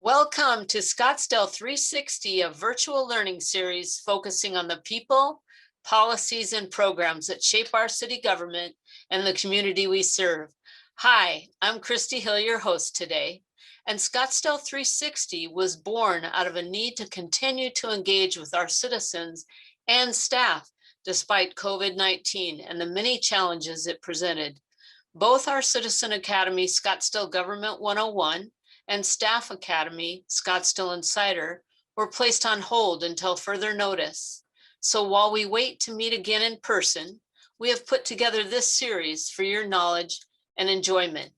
Welcome to Scottsdale 360, a virtual learning series focusing on the people, policies, and programs that shape our city government and the community we serve. Hi, I'm Christy Hill, your host today. And Scottsdale 360 was born out of a need to continue to engage with our citizens and staff despite COVID-19 and the many challenges it presented. Both our Citizen Academy, Scottsdale Government 101, and Staff Academy, Scottsdale Insider, were placed on hold until further notice. So while we wait to meet again in person, we have put together this series for your knowledge and enjoyment.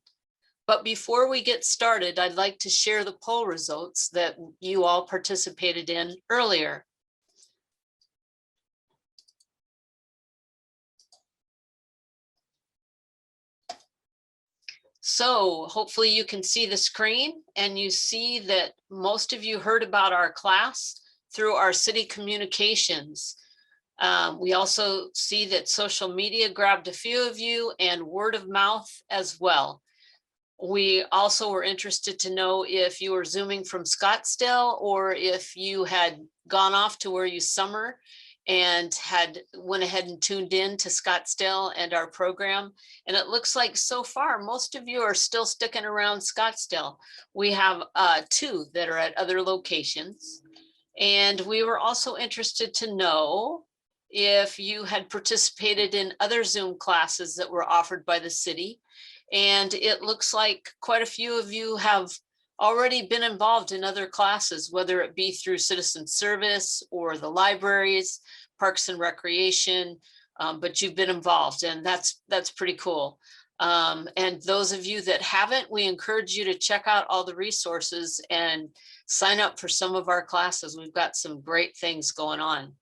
But before we get started, I'd like to share the poll results that you all participated in earlier. So hopefully you can see the screen and you see that most of you heard about our class through our city communications. We also see that social media grabbed a few of you and word of mouth as well. We also were interested to know if you were Zooming from Scottsdale or if you had gone off to where you summer and went ahead and tuned in to Scottsdale and our program. And it looks like so far, most of you are still sticking around Scottsdale. We have two that are at other locations. And we were also interested to know if you had participated in other Zoom classes that were offered by the city. And it looks like quite a few of you have already been involved in other classes, whether it be through citizen service or the libraries, parks and recreation, but you've been involved, and that's pretty cool. And those of you that haven't, we encourage you to check out all the resources and sign up for some of our classes. We've got some great things going on.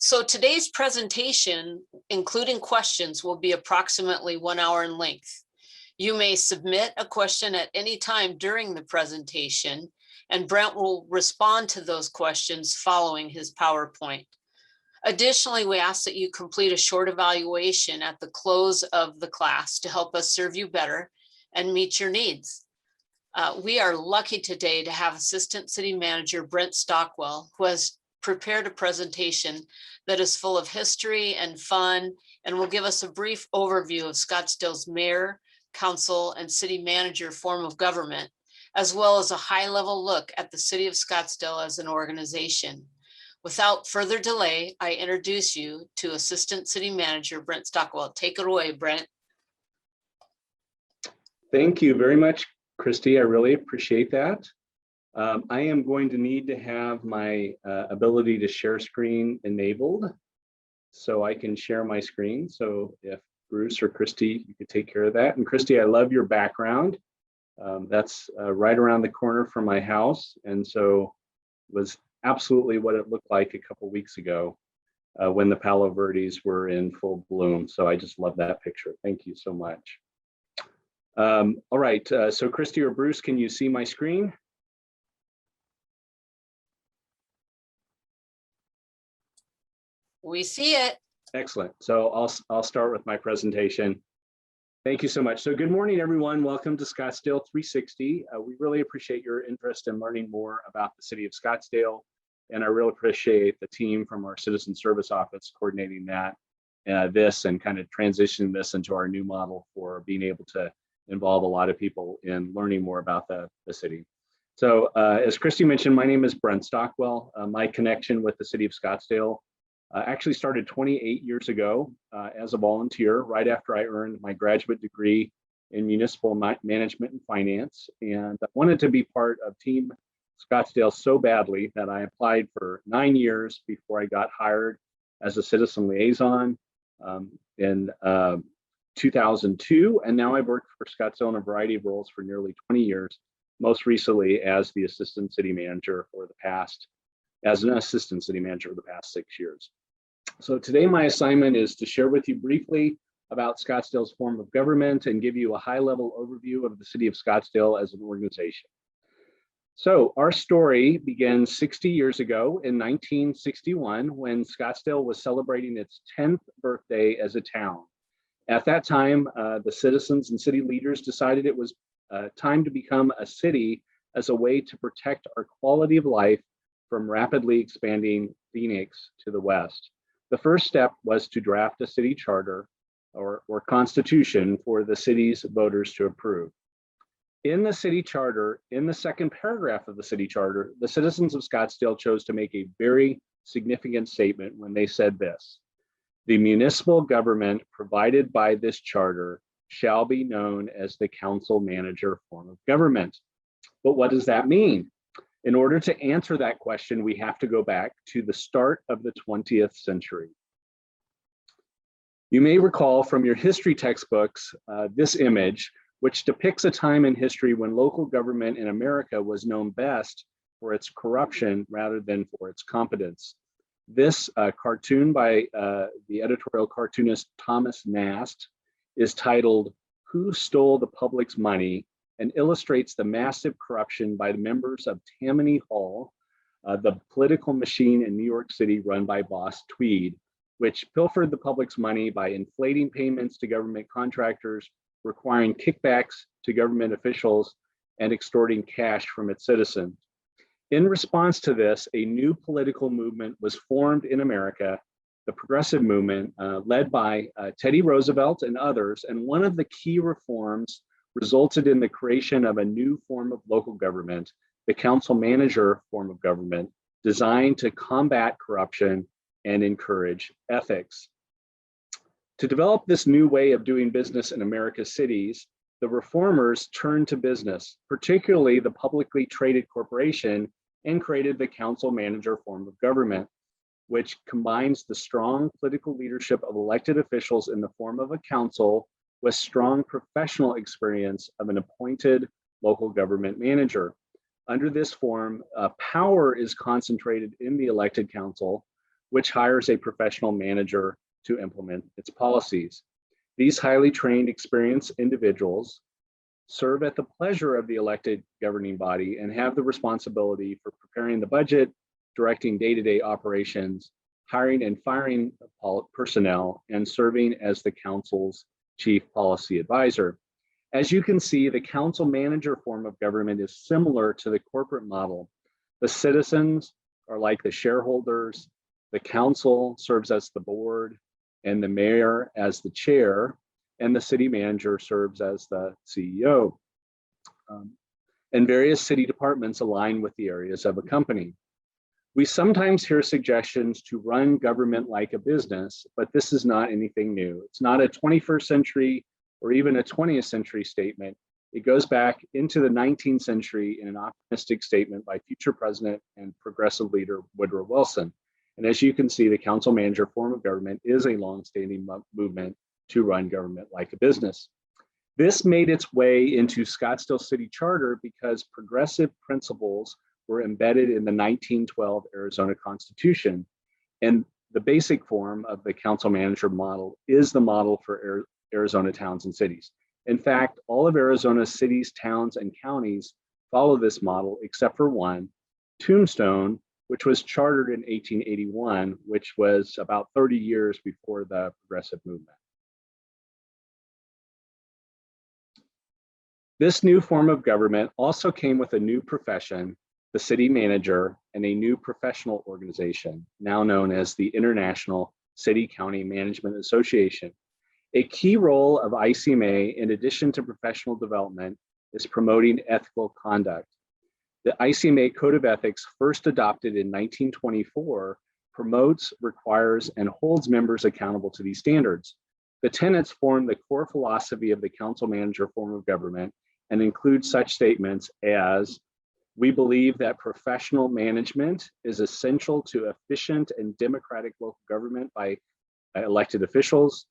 So today's presentation, including questions, will be approximately 1 hour in length. You may submit a question at any time during the presentation, and Brent will respond to those questions following his PowerPoint. Additionally, we ask that you complete a short evaluation at the close of the class to help us serve you better and meet your needs. We are lucky today to have Assistant City Manager Brent Stockwell, who has prepared a presentation that is full of history and fun and will give us a brief overview of Scottsdale's mayor, council, and city manager form of government, as well as a high-level look at the City of Scottsdale as an organization. Without further delay, I introduce you to Assistant City Manager Brent Stockwell. Take it away, Brent. Thank you very much, Christy. I really appreciate that. I am going to need to have my ability to share screen enabled so I can share my screen. So if Bruce or Christy, you could take care of that. And Christy, I love your background. That's right around the corner from my house. And so it was absolutely what it looked like a couple weeks ago when the Palo Verdes were in full bloom. So I just love that picture. Thank you so much. All right, so Christy or Bruce, can you see my screen? We see it. Excellent. So I'll start with my presentation. Thank you so much. So good morning, everyone. Welcome to Scottsdale 360. We really appreciate your interest in learning more about the City of Scottsdale. And I really appreciate the team from our Citizen Service Office coordinating that, this and kind of transitioning this into our new model for being able to involve a lot of people in learning more about the city. So as Christy mentioned, my name is Brent Stockwell. My connection with the City of Scottsdale actually started 28 years ago as a volunteer, right after I earned my graduate degree in municipal management and finance. And I wanted to be part of Team Scottsdale so badly that I applied for 9 years before I got hired as a citizen liaison in 2002. And now I've worked for Scottsdale in a variety of roles for nearly 20 years, most recently as the assistant city manager for the past, as an assistant city manager for the past 6 years. So today my assignment is to share with you briefly about Scottsdale's form of government and give you a high-level overview of the City of Scottsdale as an organization. So our story begins 60 years ago in 1961 when Scottsdale was celebrating its 10th birthday as a town. At that time, the citizens and city leaders decided it was time to become a city as a way to protect our quality of life from rapidly expanding Phoenix to the west. The first step was to draft a city charter or constitution for the city's voters to approve. In the city charter, in the second paragraph of the city charter, the citizens of Scottsdale chose to make a very significant statement when they said this: the municipal government provided by this charter shall be known as the council manager form of government. But what does that mean? In order to answer that question, we have to go back to the start of the 20th century. You may recall from your history textbooks this image, which depicts a time in history when local government in America was known best for its corruption rather than for its competence. This cartoon by the editorial cartoonist Thomas Nast is titled "Who Stole the Public's Money?" and illustrates the massive corruption by the members of Tammany Hall, the political machine in New York City run by Boss Tweed, which pilfered the public's money by inflating payments to government contractors, requiring kickbacks to government officials, and extorting cash from its citizens. In response to this, a new political movement was formed in America, the Progressive Movement, led by Teddy Roosevelt and others, and one of the key reforms resulted in the creation of a new form of local government, the council manager form of government, designed to combat corruption and encourage ethics. To develop this new way of doing business in America's cities, the reformers turned to business, particularly the publicly traded corporation, and created the council manager form of government, which combines the strong political leadership of elected officials in the form of a council with strong professional experience of an appointed local government manager. Under this form, power is concentrated in the elected council, which hires a professional manager to implement its policies. These highly trained, experienced individuals serve at the pleasure of the elected governing body and have the responsibility for preparing the budget, directing day-to-day operations, hiring and firing personnel, and serving as the council's chief policy advisor. As you can see, the council manager form of government is similar to the corporate model. The citizens are like the shareholders, the council serves as the board, and the mayor as the chair, and the city manager serves as the CEO. And various city departments align with the areas of a company. We sometimes hear suggestions to run government like a business, but this is not anything new. It's not a 21st century or even a 20th century statement. It goes back into the 19th century in an optimistic statement by future president and progressive leader Woodrow Wilson. And as you can see, the council manager form of government is a longstanding movement to run government like a business. This made its way into Scottsdale City Charter because progressive principles were embedded in the 1912 Arizona Constitution. And the basic form of the council manager model is the model for Arizona towns and cities. In fact, all of Arizona's cities, towns, and counties follow this model except for one, Tombstone, which was chartered in 1881, which was about 30 years before the progressive movement. This new form of government also came with a new profession, the city manager, and a new professional organization, now known as the International City County Management Association. A key role of ICMA, in addition to professional development, is promoting ethical conduct. The ICMA Code of Ethics, first adopted in 1924, promotes, requires, and holds members accountable to these standards. The tenets form the core philosophy of the council manager form of government and include such statements as: we believe that professional management is essential to efficient and democratic local government by elected officials,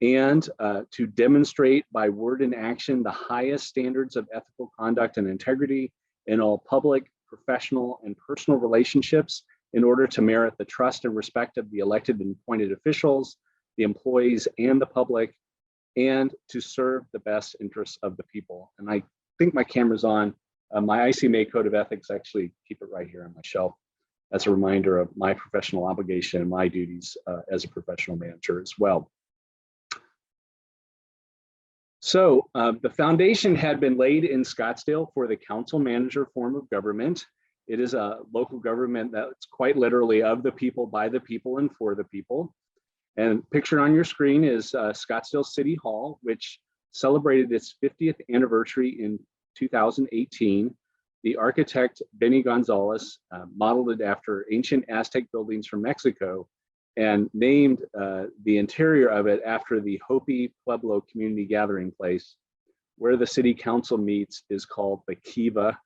and to demonstrate by word and action the highest standards of ethical conduct and integrity in all public, professional, and personal relationships in order to merit the trust and respect of the elected and appointed officials, the employees, and the public, and to serve the best interests of the people. And I think my camera's on. My ICMA Code of Ethics, actually keep it right here on my shelf as a reminder of my professional obligation and my duties as a professional manager as well. So the foundation had been laid in Scottsdale for the council manager form of government. It is a local government that's quite literally of the people, by the people, and for the people. And pictured on your screen is Scottsdale City Hall, which celebrated its 50th anniversary in 2018. The architect, Benny Gonzalez, modeled it after ancient Aztec buildings from Mexico and named the interior of it after the Hopi Pueblo community gathering place. Where the city council meets is called the Kiva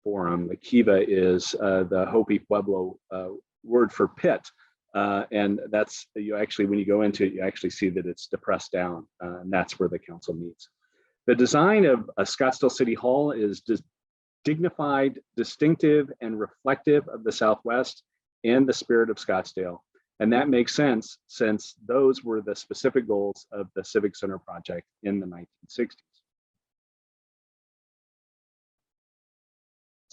Forum. The Kiva is the Hopi Pueblo word for pit. And that's, you actually, when you go into it, you actually see that it's depressed down, and that's where the council meets. The design of a Scottsdale City Hall is dignified, distinctive, and reflective of the Southwest and the spirit of Scottsdale. And that makes sense since those were the specific goals of the Civic Center project in the 1960s.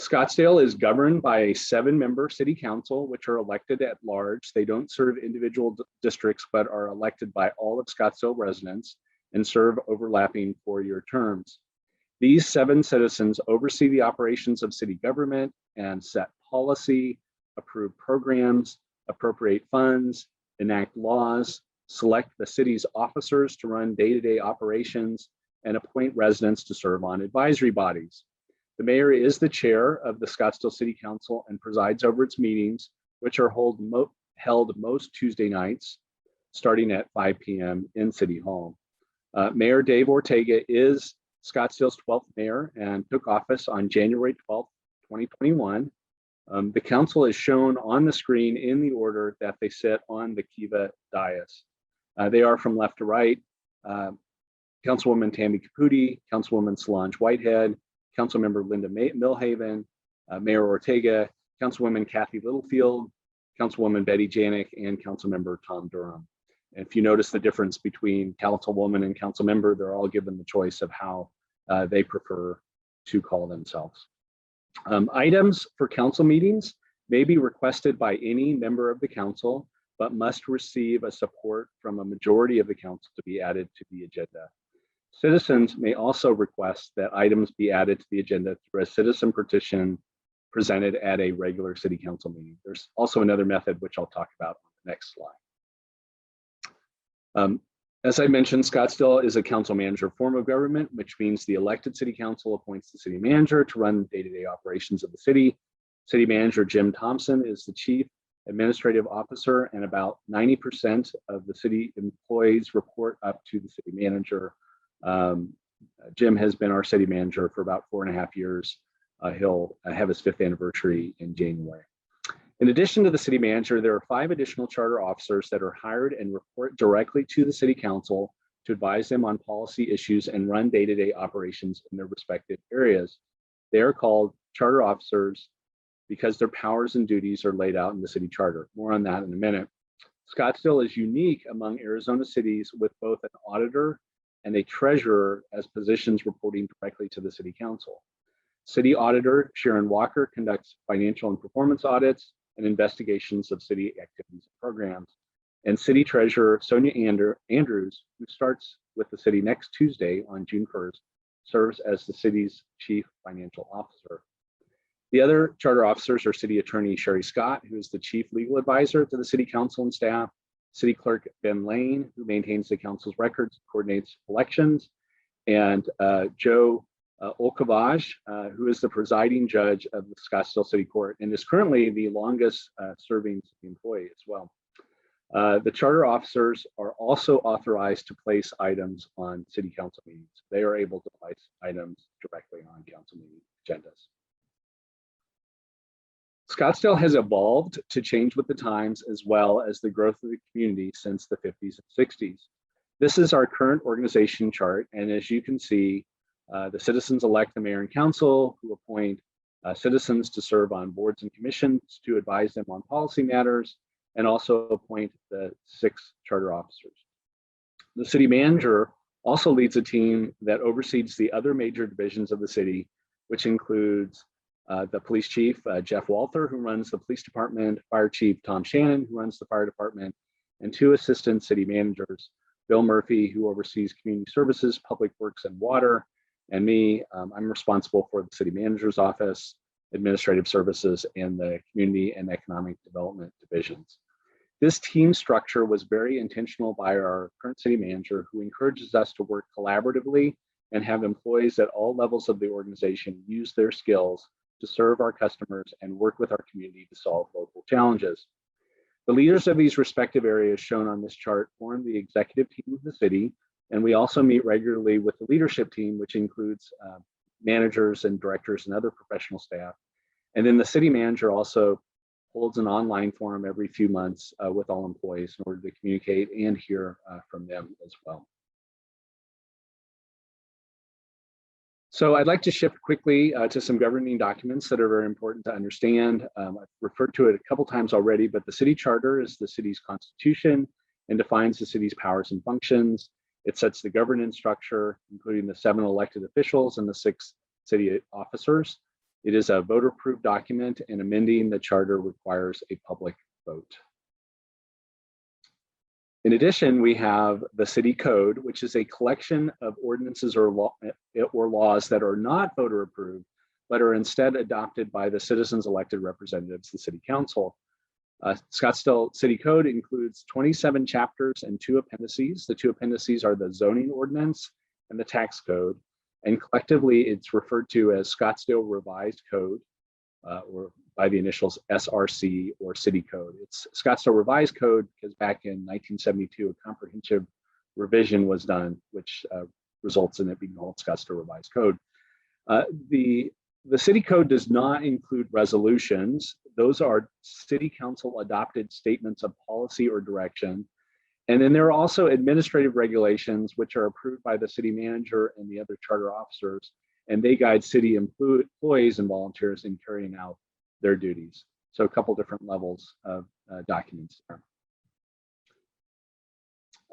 Scottsdale is governed by a 7-member city council, which are elected at large. They don't serve individual districts, but are elected by all of Scottsdale residents and serve overlapping 4-year terms. These 7 citizens oversee the operations of city government and set policy, approve programs, appropriate funds, enact laws, select the city's officers to run day-to-day operations, and appoint residents to serve on advisory bodies. The mayor is the chair of the Scottsdale City Council and presides over its meetings, which are held most Tuesday nights, starting at 5 p.m. in City Hall. Mayor Dave Ortega is Scottsdale's 12th mayor and took office on January 12th, 2021. The council is shown on the screen in the order that they sit on the Kiva dais. They are from left to right. Councilwoman Tammy Caputi, Councilwoman Solange Whitehead, Councilmember Linda Milhaven, Mayor Ortega, Councilwoman Kathy Littlefield, Councilwoman Betty Janik, and Councilmember Tom Durham. And if you notice the difference between councilwoman and councilmember, they're all given the choice of how they prefer to call themselves. Items for council meetings may be requested by any member of the council, but must receive a support from a majority of the council to be added to the agenda. Citizens may also request that items be added to the agenda through a citizen petition presented at a regular city council meeting. There's also another method, which I'll talk about on the next slide. As I mentioned, Scottsdale is a council manager form of government, which means the elected city council appoints the city manager to run day-to-day operations of the city. City manager Jim Thompson is the chief administrative officer, and about 90% of the city employees report up to the city manager. Jim has been our city manager for about 4.5 years. He'll have his 5th anniversary in January. In addition to the city manager, there are 5 additional charter officers that are hired and report directly to the city council to advise them on policy issues and run day-to-day operations in their respective areas. They are called charter officers because their powers and duties are laid out in the city charter. More on that in a minute. Scottsdale is unique among Arizona cities with both an auditor and a treasurer as positions reporting directly to the city council. City auditor Sharon Walker conducts financial and performance audits and investigations of city activities and programs. And city treasurer Sonia Andrews, who starts with the city next Tuesday on June 1st, serves as the city's chief financial officer. The other charter officers are city attorney Sherry Scott, who is the chief legal advisor to the city council and staff, city clerk Ben Lane, who maintains the council's records, coordinates elections, and Joe Olkavaj, who is the presiding judge of the Scottsdale City Court and is currently the longest serving city employee as well. The charter officers are also authorized to place items on city council meetings. They are able to place items directly on council meeting agendas. Scottsdale has evolved to change with the times as well as the growth of the community since the 50s and 60s. This is our current organization chart, and as you can see, the citizens elect the mayor and council, who appoint citizens to serve on boards and commissions to advise them on policy matters, and also appoint the 6 charter officers. The city manager also leads a team that oversees the other major divisions of the city, which includes the police chief, Jeff Walther, who runs the police department, fire chief Tom Shannon, who runs the fire department, and 2 assistant city managers, Bill Murphy, who oversees community services, public works, and water, and me. I'm responsible for the city manager's office, administrative services, and the community and economic development divisions. This team structure was very intentional by our current city manager, who encourages us to work collaboratively and have employees at all levels of the organization use their skills to serve our customers and work with our community to solve local challenges. The leaders of these respective areas shown on this chart form the executive team of the city, and we also meet regularly with the leadership team, which includes managers and directors and other professional staff. And then the city manager also holds an online forum every few months with all employees in order to communicate and hear from them as well. So I'd like to shift quickly to some governing documents that are very important to understand. I've referred to it a couple times already, but the city charter is the city's constitution and defines the city's powers and functions. It sets the governance structure, including the 7 elected officials and the 6 city officers. It is a voter-approved document, and amending the charter requires a public vote. In addition, we have the city code, which is a collection of ordinances or laws that are not voter approved, but are instead adopted by the citizens elected representatives, the city council. Scottsdale City Code includes 27 chapters and 2 appendices. The 2 appendices are the zoning ordinance and the tax code. And collectively, it's referred to as Scottsdale Revised Code, or by the initials SRC or City Code. It's Scottsdale Revised Code because back in 1972, a comprehensive revision was done, which results in it being called Scottsdale Revised Code. The City Code does not include resolutions. Those are City Council adopted statements of policy or direction. And then there are also administrative regulations, which are approved by the city manager and the other charter officers, and they guide city employees and volunteers in carrying out their duties. So a couple different levels of documents there.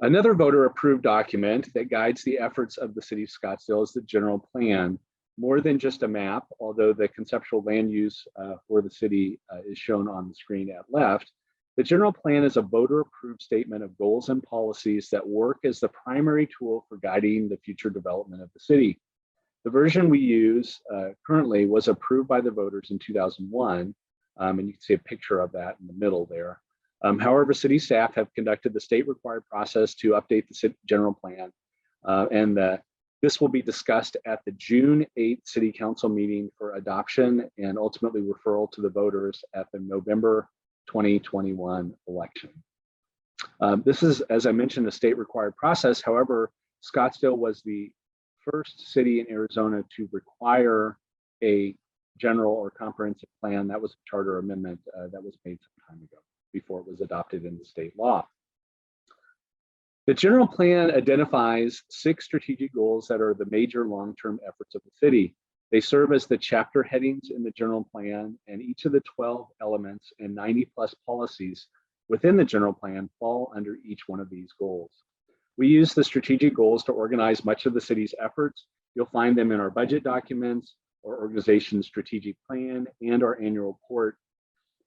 Another voter approved document that guides the efforts of the city of Scottsdale is the general plan. More than just a map, although the conceptual land use for the city is shown on the screen at left. The general plan is a voter approved statement of goals and policies that work as the primary tool for guiding the future development of the city. The version we use currently was approved by the voters in 2001, and you can see a picture of that in the middle there. However, city staff have conducted the state required process to update the general plan, and this will be discussed at the June 8th City Council meeting for adoption and ultimately referral to the voters at the November 2021 election. This is, as I mentioned, a state required process. However, Scottsdale was the first city in Arizona to require a general or comprehensive plan. That was a charter amendment that was made some time ago before it was adopted into state law. The general plan identifies 6 strategic goals that are the major long-term efforts of the city. They serve as the chapter headings in the general plan, and each of the 12 elements and 90+ policies within the general plan fall under each one of these goals. We use the strategic goals to organize much of the city's efforts. You'll find them in our budget documents, our organization's strategic plan, and our annual report.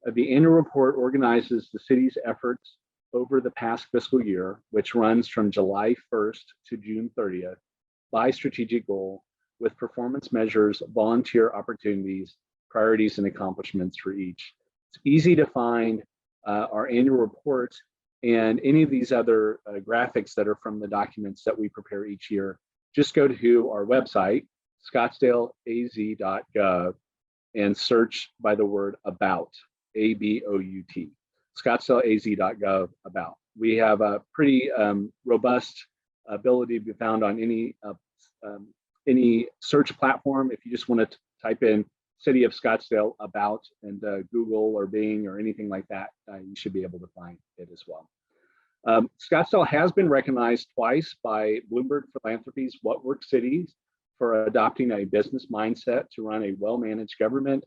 The annual report organizes the city's efforts over the past fiscal year, which runs from July 1st to June 30th, by strategic goal, with performance measures, volunteer opportunities, priorities, and accomplishments for each. It's easy to find our annual report and any of these other graphics that are from the documents that we prepare each year. Just go to our website, ScottsdaleAZ.gov, and search by the word about, A-B-O-U-T, ScottsdaleAZ.gov about. We have a pretty robust ability to be found on any search platform. If you just want to type in City of Scottsdale about and Google or Bing or anything like that, you should be able to find it as well. Scottsdale has been recognized twice by Bloomberg Philanthropies What Works Cities for adopting a business mindset to run a well-managed government,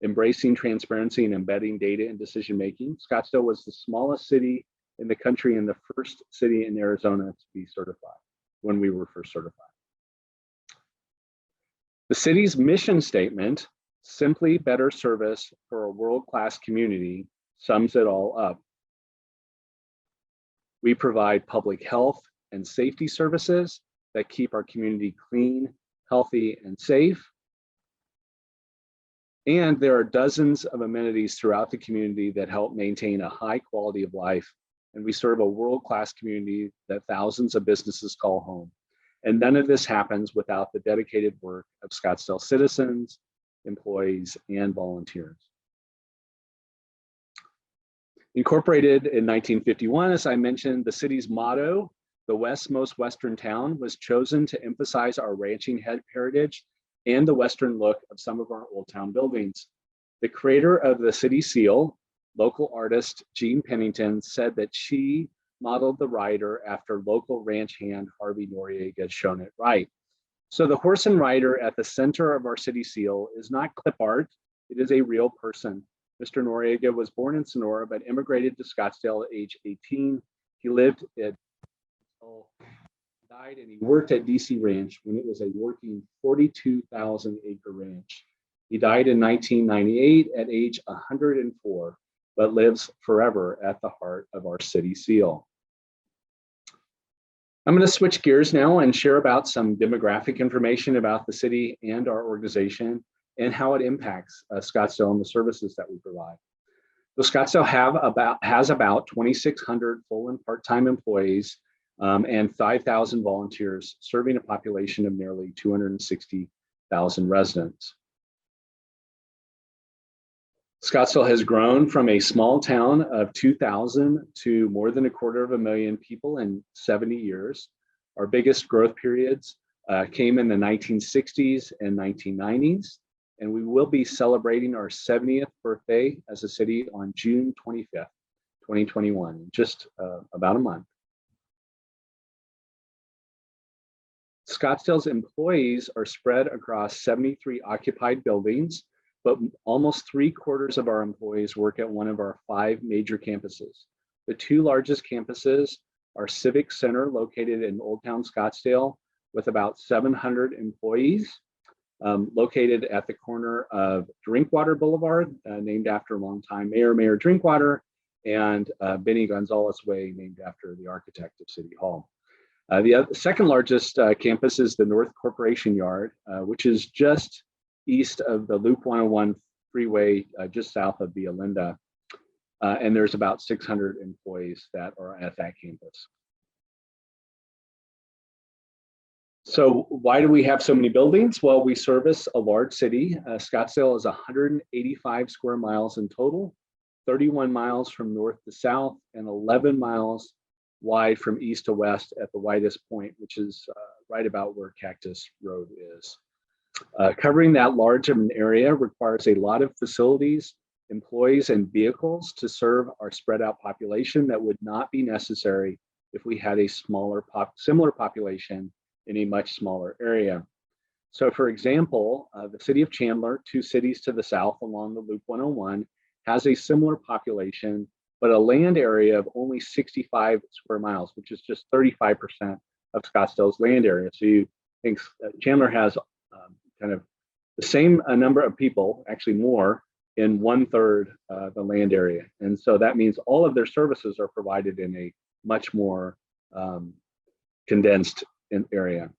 embracing transparency and embedding data in decision-making. Scottsdale was the smallest city in the country and the first city in Arizona to be certified when we were first certified. The city's mission statement, simply better service for a world-class community, sums it all up. We provide public health and safety services that keep our community clean, healthy, and safe. And there are dozens of amenities throughout the community that help maintain a high quality of life. And we serve a world-class community that thousands of businesses call home. And none of this happens without the dedicated work of Scottsdale citizens, employees, and volunteers. Incorporated in 1951, as I mentioned, the city's motto, "The West's Most Western Town," was chosen to emphasize our ranching heritage and the Western look of some of our Old Town buildings. The creator of the city seal, local artist Jean Pennington, said that she modeled the rider after local ranch hand Harvey Noriega shown it right. So the horse and rider at the center of our city seal is not clip art, it is a real person. Mr. Noriega was born in Sonora, but immigrated to Scottsdale at age 18. He lived at, died, and he worked at DC Ranch when it was a working 42,000 acre ranch. He died in 1998 at age 104, but lives forever at the heart of our city seal. I'm going to switch gears now and share about some demographic information about the city and our organization and how it impacts Scottsdale and the services that we provide. So Scottsdale has about 2,600 full and part-time employees and 5,000 volunteers, serving a population of nearly 260,000 residents. Scottsdale has grown from a small town of 2,000 to more than 250,000 people in 70 years. Our biggest growth periods came in the 1960s and 1990s, and we will be celebrating our 70th birthday as a city on June 25th, 2021, just about a month. Scottsdale's employees are spread across 73 occupied buildings, but almost 3/4 of our employees work at one of our 5 major campuses. The 2 largest campuses are Civic Center, located in Old Town Scottsdale, with about 700 employees, located at the corner of Drinkwater Boulevard, named after longtime Mayor Drinkwater, and Benny Gonzalez Way, named after the architect of City Hall. The second largest campus is the North Corporation Yard, which is just east of the Loop 101 freeway, just south of Via Linda. And there's about 600 employees that are at that campus. So why do we have so many buildings? Well, we service a large city. Scottsdale is 185 square miles in total, 31 miles from north to south, and 11 miles wide from east to west at the widest point, which is right about where Cactus Road is. Covering that large of an area requires a lot of facilities, employees, and vehicles to serve our spread out population that would not be necessary if we had a similar population in a much smaller area. So for example, the city of Chandler, 2 cities to the south along the Loop 101, has a similar population, but a land area of only 65 square miles, which is just 35% of Scottsdale's land area. So you think Chandler has kind of the same number of people, actually more, in 1/3 the land area. And so that means all of their services are provided in a much more condensed area.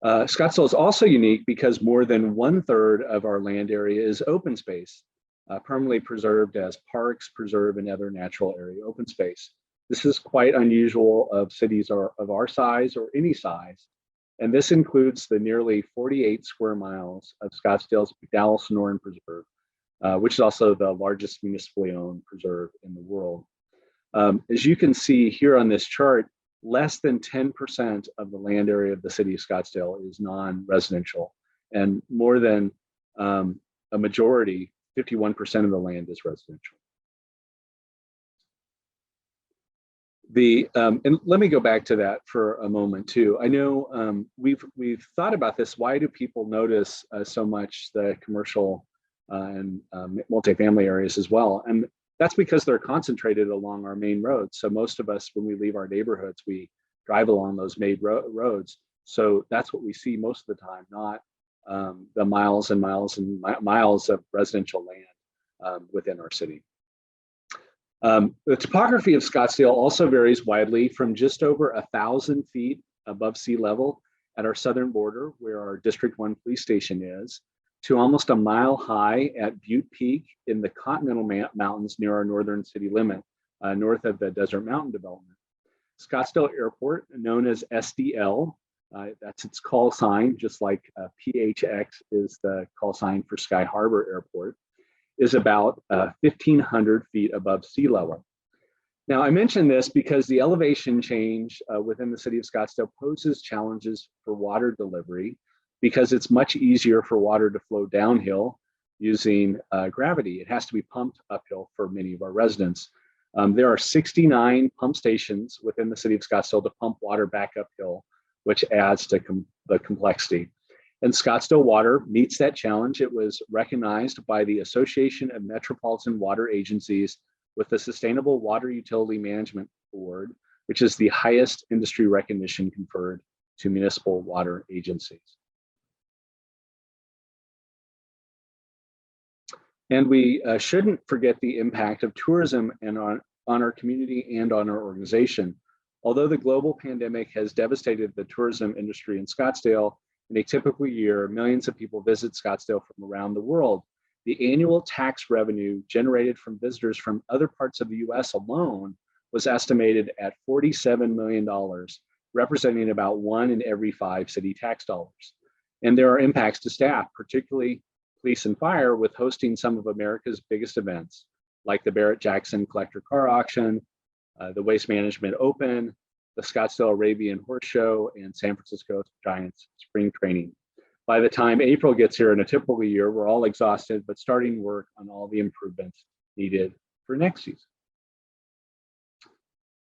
Scottsdale is also unique because more than 1/3 of our land area is open space, permanently preserved as parks, preserve, and other natural area open space. This is quite unusual of cities of our size or any size. And this includes the nearly 48 square miles of Scottsdale's McDowell-Sonoran Preserve, which is also the largest municipally owned preserve in the world. As you can see here on this chart, less than 10% of the land area of the city of Scottsdale is non-residential, and more than a majority, 51% of the land is residential. And let me go back to that for a moment too. I know we've thought about this. Why do people notice so much the commercial and multifamily areas as well? And that's because they're concentrated along our main roads. So most of us, when we leave our neighborhoods, we drive along those main roads. So that's what we see most of the time, not the miles and miles and miles of residential land within our city. The topography of Scottsdale also varies widely from just over 1,000 feet above sea level at our southern border, where our District 1 police station is, to almost a mile high at Butte Peak in the Continental Mountains near our northern city limit, north of the Desert Mountain development. Scottsdale Airport, known as SDL, that's its call sign, just like PHX is the call sign for Sky Harbor Airport, is about 1,500 feet above sea level. Now, I mention this because the elevation change within the city of Scottsdale poses challenges for water delivery, because it's much easier for water to flow downhill using gravity. It has to be pumped uphill for many of our residents. There are 69 pump stations within the city of Scottsdale to pump water back uphill, which adds to the complexity. And Scottsdale Water meets that challenge. It was recognized by the Association of Metropolitan Water Agencies with the Sustainable Water Utility Management Award, which is the highest industry recognition conferred to municipal water agencies. And we shouldn't forget the impact of tourism and on our community and on our organization. Although the global pandemic has devastated the tourism industry in Scottsdale, in a typical year, millions of people visit Scottsdale from around the world. The annual tax revenue generated from visitors from other parts of the US alone was estimated at $47 million, representing about 1 in every 5 city tax dollars. And there are impacts to staff, particularly police and fire, with hosting some of America's biggest events, like the Barrett-Jackson Collector Car Auction, the Waste Management Open, the Scottsdale Arabian Horse Show, and San Francisco Giants Spring Training. By the time April gets here in a typical year, we're all exhausted, but starting work on all the improvements needed for next season.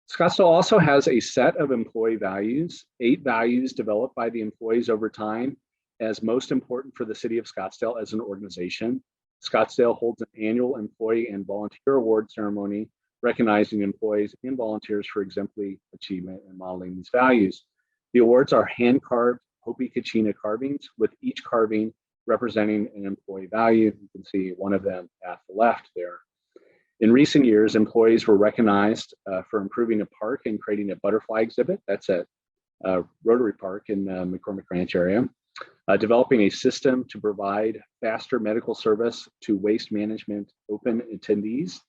Scottsdale also has a set of employee values, 8 values developed by the employees over time as most important for the city of Scottsdale as an organization. Scottsdale holds an annual employee and volunteer award ceremony recognizing employees and volunteers for exemplary achievement in modeling these values. The awards are hand-carved Hopi Kachina carvings, with each carving representing an employee value. You can see one of them at the left there. In recent years, employees were recognized for improving a park and creating a butterfly exhibit. That's at Rotary Park in the McCormick Ranch area. Developing a system to provide faster medical service to waste management open attendees,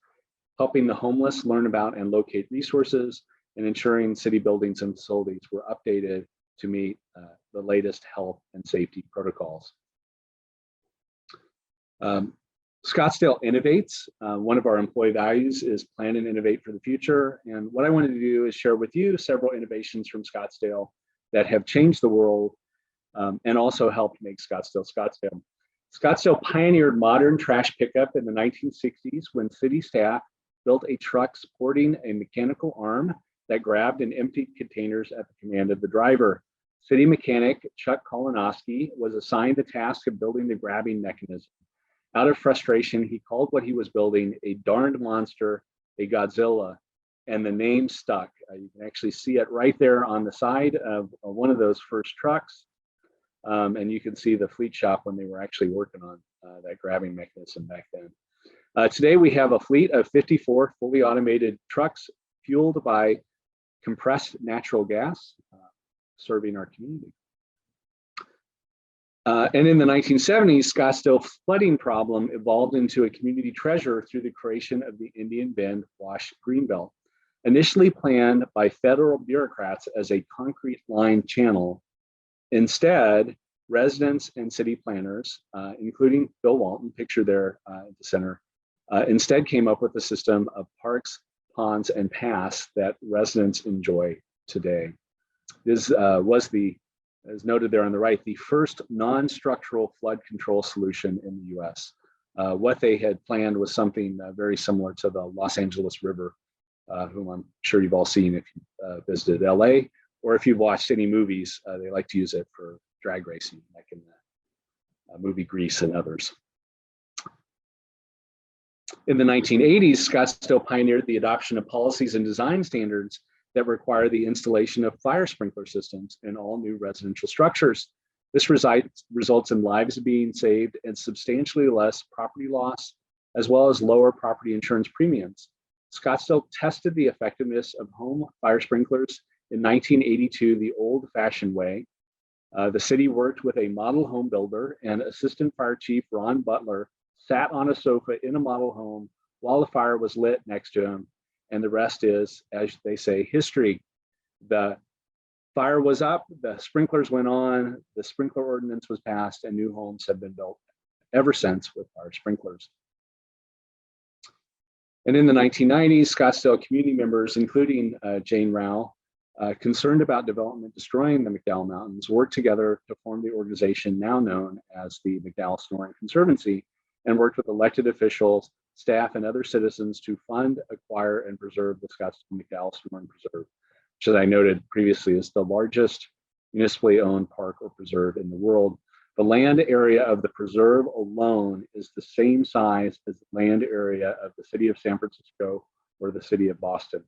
helping the homeless learn about and locate resources, and ensuring city buildings and facilities were updated to meet the latest health and safety protocols. Scottsdale innovates. One of our employee values is plan and innovate for the future. And what I wanted to do is share with you several innovations from Scottsdale that have changed the world and also helped make Scottsdale Scottsdale. Scottsdale pioneered modern trash pickup in the 1960s when city staff built a truck sporting a mechanical arm that grabbed and emptied containers at the command of the driver. City mechanic Chuck Kolonowski was assigned the task of building the grabbing mechanism. Out of frustration, he called what he was building a darned monster, a Godzilla, and the name stuck. You can actually see it right there on the side of one of those first trucks. And you can see the fleet shop when they were actually working on that grabbing mechanism back then. Today, we have a fleet of 54 fully automated trucks fueled by compressed natural gas, serving our community. And in the 1970s, Scottsdale's flooding problem evolved into a community treasure through the creation of the Indian Bend Wash Greenbelt. Initially planned by federal bureaucrats as a concrete line channel, instead, residents and city planners, including Bill Walton, pictured there at the center, instead came up with a system of parks, ponds, and paths that residents enjoy today. This was as noted there on the right, the first non-structural flood control solution in the US. What they had planned was something very similar to the Los Angeles River, whom I'm sure you've all seen if you visited LA, or if you've watched any movies, they like to use it for drag racing, like in the movie Grease and others. In the 1980s, Scottsdale pioneered the adoption of policies and design standards that require the installation of fire sprinkler systems in all new residential structures. This results in lives being saved and substantially less property loss, as well as lower property insurance premiums. Scottsdale tested the effectiveness of home fire sprinklers in 1982 the old-fashioned way. The city worked with a model home builder, and Assistant Fire Chief Ron Butler sat on a sofa in a model home while the fire was lit next to him. And the rest is, as they say, history. The fire was up, the sprinklers went on, the sprinkler ordinance was passed, and new homes have been built ever since with fire sprinklers. And in the 1990s, Scottsdale community members, including Jane Rao, concerned about development destroying the McDowell Mountains, worked together to form the organization now known as the McDowell Sonoran Conservancy, and worked with elected officials, staff, and other citizens to fund, acquire, and preserve the Scottsdale McDowell Sonoran Preserve, which, as I noted previously, is the largest municipally owned park or preserve in the world. The land area of the preserve alone is the same size as the land area of the city of San Francisco or the city of Boston.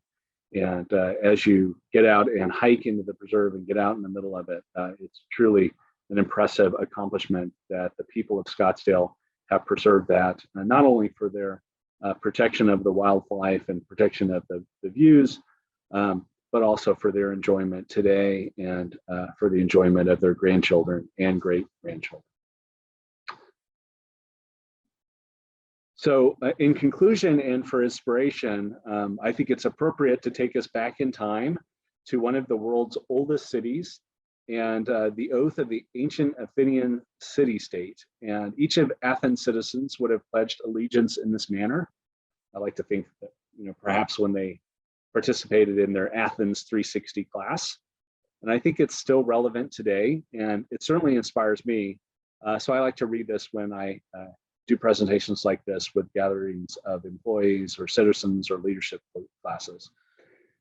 And as you get out and hike into the preserve and get out in the middle of it, it's truly an impressive accomplishment that the people of Scottsdale have preserved that, not only for their protection of the wildlife and protection of the views, but also for their enjoyment today and for the enjoyment of their grandchildren and great-grandchildren. So in conclusion and for inspiration, I think it's appropriate to take us back in time to one of the world's oldest cities and the oath of the ancient Athenian city-state. And each of Athens' citizens would have pledged allegiance in this manner. I like to think that, perhaps when they participated in their Athens 360 class. And I think it's still relevant today, and it certainly inspires me. So I like to read this when I do presentations like this with gatherings of employees or citizens or leadership classes.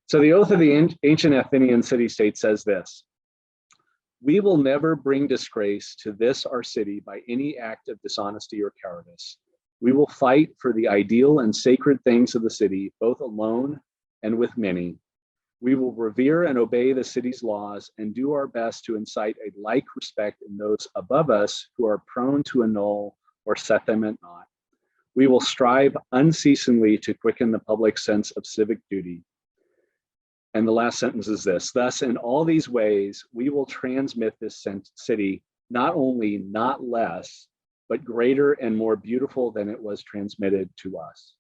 So the oath of the ancient Athenian city-state says this: "We will never bring disgrace to this our city by any act of dishonesty or cowardice. We will fight for the ideal and sacred things of the city, both alone and with many. We will revere and obey the city's laws and do our best to incite a like respect in those above us who are prone to annul or set them at naught. We will strive unceasingly to quicken the public sense of civic duty." And the last sentence is this: "Thus, in all these ways, we will transmit this city not only not less, but greater and more beautiful than it was transmitted to us."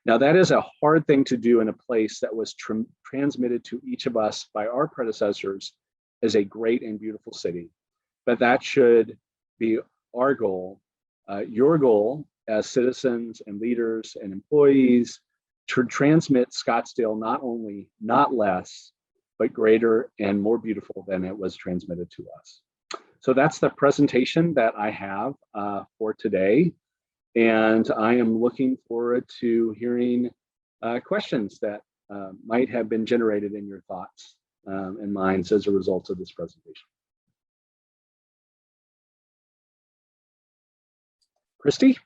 Now, that is a hard thing to do in a place that was transmitted to each of us by our predecessors as a great and beautiful city. But that should be our goal, your goal as citizens and leaders and employees, to transmit Scottsdale not only not less, but greater and more beautiful than it was transmitted to us. So that's the presentation that I have for today. And I am looking forward to hearing questions that might have been generated in your thoughts and minds as a result of this presentation. Christy?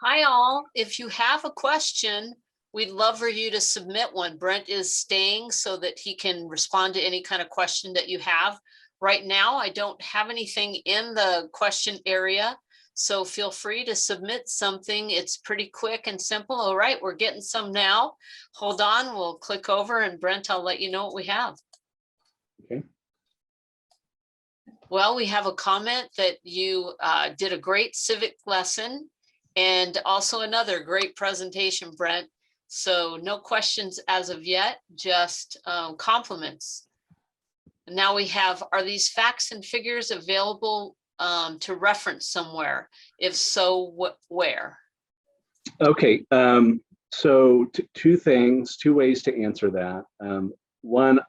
Hi all, if you have a question, we'd love for you to submit one. Brent is staying so that he can respond to any kind of question that you have. Right now, I don't have anything in the question area, so feel free to submit something. It's pretty quick and simple. All right, we're getting some now. Hold on, we'll click over, and Brent, I'll let you know what we have. Okay. Well, we have a comment that you did a great civic lesson and also another great presentation, Brent. So no questions as of yet, just compliments. Now we have, are these facts and figures available to reference somewhere? If so, where? Okay, so two ways to answer that. One,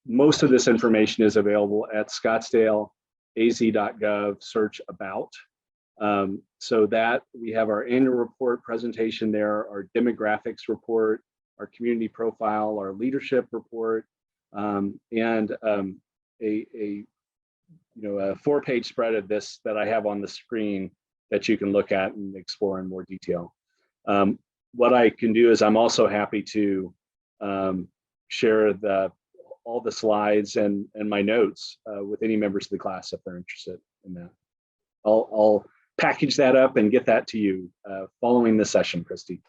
most of this information is available at ScottsdaleAZ.gov, search about. So that we have our annual report presentation there, our demographics report, our community profile, our leadership report, and a 4-page spread of this that I have on the screen that you can look at and explore in more detail. what I can do is I'm also happy to share all the slides and my notes with any members of the class if they're interested in that. I'll package that up and get that to you following the session, Christy.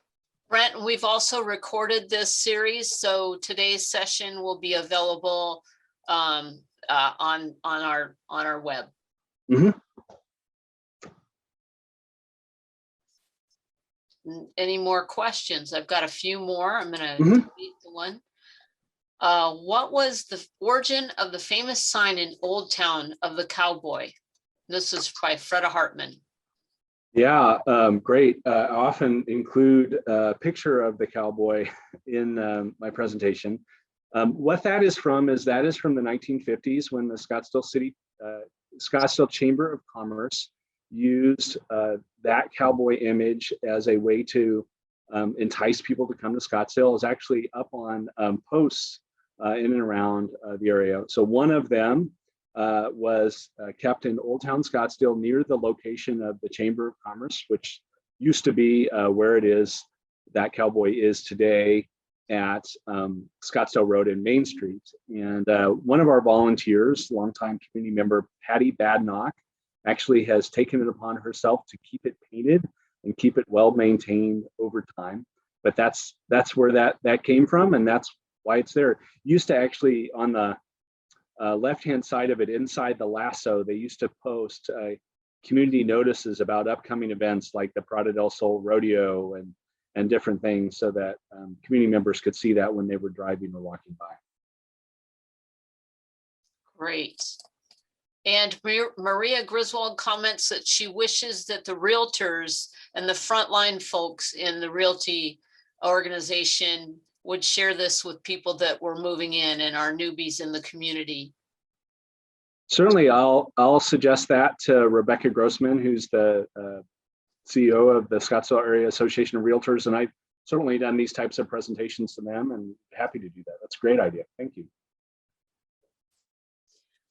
Brent, we've also recorded this series, so today's session will be available on our web. Mm-hmm. Any more questions? I've got a few more. I'm going to read the one. What was the origin of the famous sign in Old Town of the cowboy? This is by Freda Hartman. Yeah, great. I often include a picture of the cowboy in my presentation. What that is from the 1950s when the Scottsdale Chamber of Commerce used that cowboy image as a way to entice people to come to Scottsdale. It was actually up on posts in and around the area. So one of them was kept in Old Town Scottsdale near the location of the Chamber of Commerce, which used to be where it is, that cowboy is today at Scottsdale Road and Main Street. And one of our volunteers, longtime community member Patty Badnock, actually has taken it upon herself to keep it painted and keep it well maintained over time. But that's where that came from, and that's why it's there. Used to actually, on the left-hand side of it, inside the lasso, they used to post community notices about upcoming events like the Prado del Sol Rodeo and different things, so that community members could see that when they were driving or walking by. Great. And Maria Griswold comments that she wishes that the realtors and the frontline folks in the realty organization would share this with people that were moving in and are newbies in the community. Certainly, I'll suggest that to Rebecca Grossman, who's the CEO of the Scottsdale Area Association of Realtors, and I've certainly done these types of presentations to them, and happy to do that. That's a great idea. Thank you.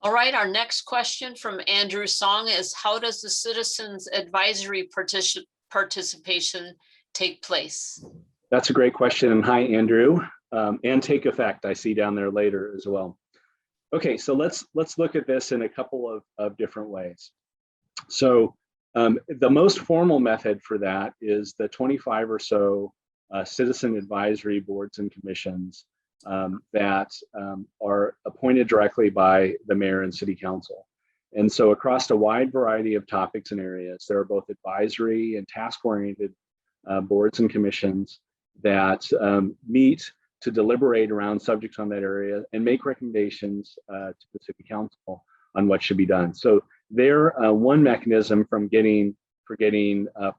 All right, our next question from Andrew Song is, how does the citizens advisory participation take place? That's a great question. And hi, Andrew. And take effect, I see down there later as well. Okay, so let's look at this in a couple of different ways. So the most formal method for that is the 25 or so citizen advisory boards and commissions that are appointed directly by the mayor and city council. And so across a wide variety of topics and areas, there are both advisory and task-oriented boards and commissions that meet to deliberate around subjects on that area and make recommendations to the city council on what should be done. So they're one mechanism for getting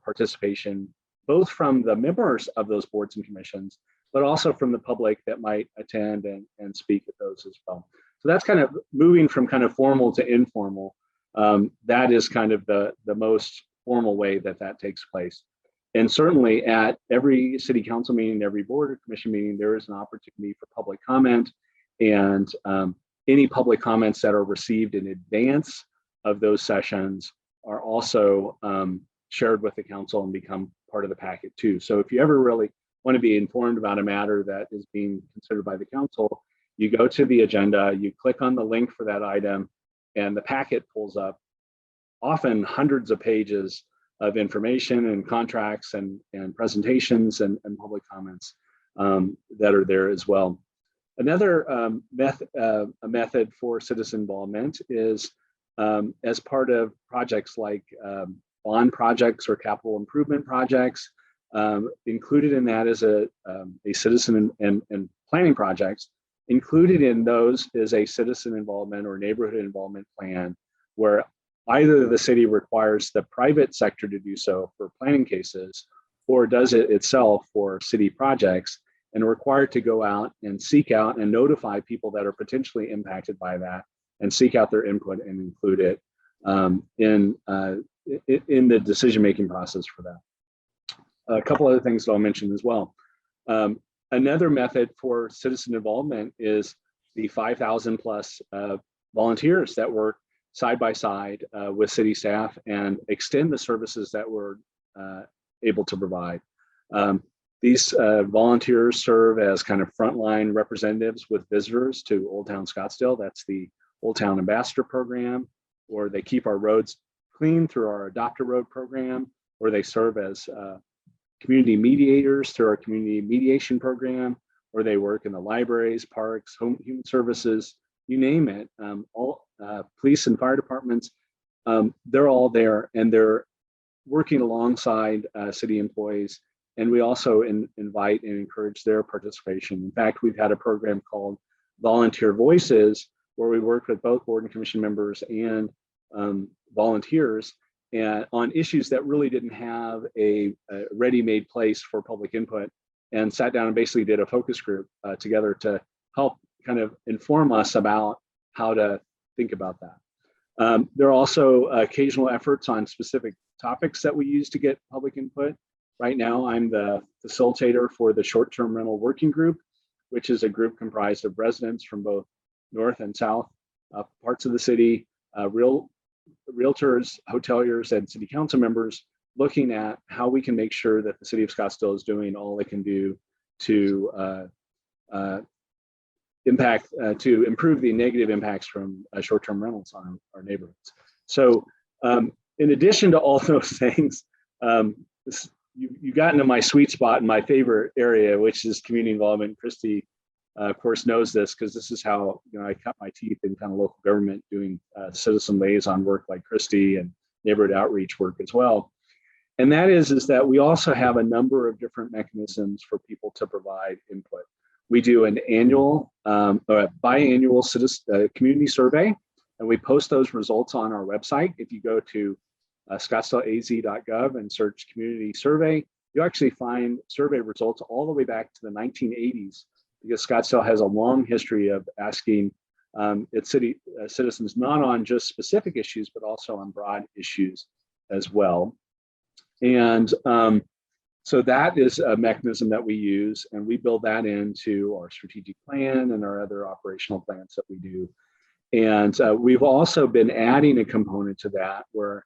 participation, both from the members of those boards and commissions, but also from the public that might attend and speak at those as well. So that's kind of moving from kind of formal to informal. That is kind of the most formal way that takes place. And certainly at every city council meeting, every board or commission meeting, there is an opportunity for public comment, and any public comments that are received in advance of those sessions are also shared with the council and become part of the packet too. So if you ever really want to be informed about a matter that is being considered by the council, you go to the agenda, you click on the link for that item, and the packet pulls up often hundreds of pages of information and contracts and presentations and public comments that are there as well. Another method for citizen involvement is as part of projects like bond projects or capital improvement projects. Included in that is a citizen and planning projects. Included in those is a citizen involvement or neighborhood involvement plan, where either the city requires the private sector to do so for planning cases, or does it itself for city projects, and are required to go out and seek out and notify people that are potentially impacted by that, and seek out their input and include it in the decision-making process for that. A couple other things that I'll mention as well. Another method for citizen involvement is the 5,000 plus volunteers that work side by side with city staff and extend the services that we're able to provide. These volunteers serve as kind of frontline representatives with visitors to Old Town Scottsdale. That's the Old Town Ambassador Program, or they keep our roads clean through our Adopt a Road program, or they serve as community mediators through our community mediation program, or they work in the libraries, parks, human services, you name it. All police and fire departments, they're all there, and they're working alongside city employees. And we also invite and encourage their participation. In fact, we've had a program called Volunteer Voices, where we work with both board and commission members and volunteers and on issues that really didn't have a ready-made place for public input, and sat down and basically did a focus group together to help kind of inform us about how to think about that. There are also occasional efforts on specific topics that we use to get public input. Right now, I'm the facilitator for the short-term rental working group, which is a group comprised of residents from both north and south parts of the city, realtors, hoteliers, and city council members, looking at how we can make sure that the city of Scottsdale is doing all it can do to improve the negative impacts from short-term rentals on our neighborhoods. So in addition to all those things, you got into my sweet spot in my favorite area, which is community involvement. Christy, of course, knows this because this is how I cut my teeth in kind of local government, doing citizen liaison work like Christy and neighborhood outreach work as well. And that is that we also have a number of different mechanisms for people to provide input. We do an annual, biannual community survey, and we post those results on our website. If you go to ScottsdaleAZ.gov and search community survey, you actually find survey results all the way back to the 1980s, because Scottsdale has a long history of asking its city citizens not on just specific issues, but also on broad issues as well. And so that is a mechanism that we use, and we build that into our strategic plan and our other operational plans that we do. And we've also been adding a component to that where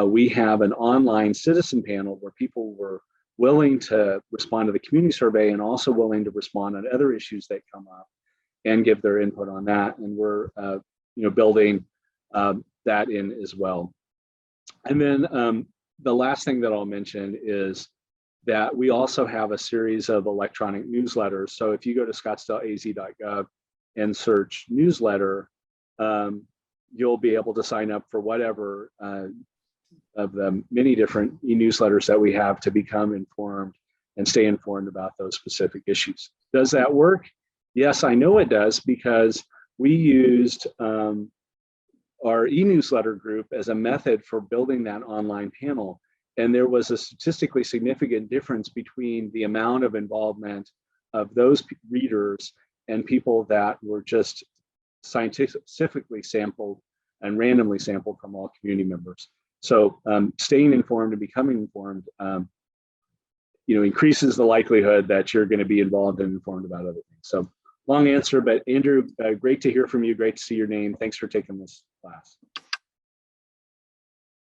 we have an online citizen panel where people were willing to respond to the community survey and also willing to respond on other issues that come up and give their input on that. And we're building that in as well. And then the last thing that I'll mention is that we also have a series of electronic newsletters. So if you go to ScottsdaleAZ.gov and search newsletter, you'll be able to sign up for whatever of the many different e-newsletters that we have to become informed and stay informed about those specific issues. Does that work? Yes, I know it does, because we used our e-newsletter group as a method for building that online panel. And there was a statistically significant difference between the amount of involvement of those readers and people that were just scientifically sampled and randomly sampled from all community members. So staying informed and becoming informed, increases the likelihood that you're going to be involved and informed about other things. So long answer, but Andrew, great to hear from you. Great to see your name. Thanks for taking this class.